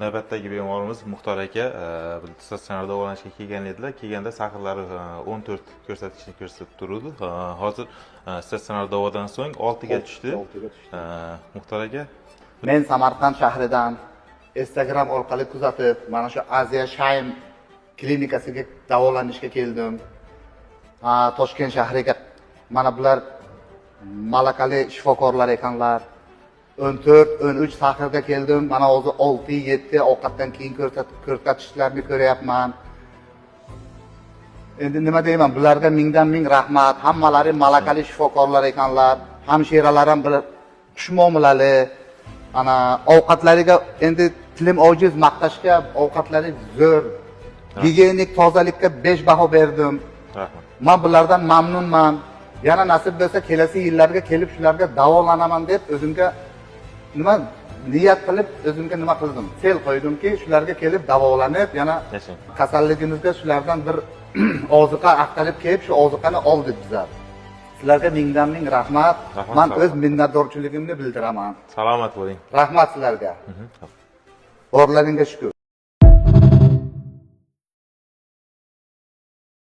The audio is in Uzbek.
Navbatdagi bemorimiz Muxtor aka statsionar davolanishga kelgan edilar. Kelganda sahrlari 14 ko'rsatkichni ko'rsatib turdi. Hozir statsionar davodan so'ng 6 ga tushdi. Muxtor aka, men Samarqand shahridan Instagram orqali kuzatib, mana shu Aziya Shaym klinikasiga davolanishga keldim. Toshkent shahriga mana bular malakali shifokorlar ekanlar. 14-13 sahrga keldim. Mana hozir 6-7 ovqatdan keyin ko'rsatishlarni ko'ryapman. Endi nima deyman, bularga mingdan ming rahmat. Hammalari malakali shifokorlar ekanlar. Hamshiralar ham bir xushmuomalali. Ana ovqatlariga endi tilim ojiz maqtashga, ovqatlari zo'r. Gigiyenik tozalikka 5 baho berdim. rahmat. Men bulardan mamnunman. Yana nasib bo'lsa kelasi yillarga kelib shularga davolanaman deb o'zimga nima niyat qilib o'zimga nima qildim? Sel qo'ydimki, shularga kelib davolanib, yana kasalligimizga shulardan bir oziqa aqtalib kelib, shu oziqani oldik bizlar. Sizlarga mingdan ming rahmat. Men o'z minnatdorchiligimni bildiraman. Salomat bo'ling. Rahmat sizlarga. Borlaringga shukr.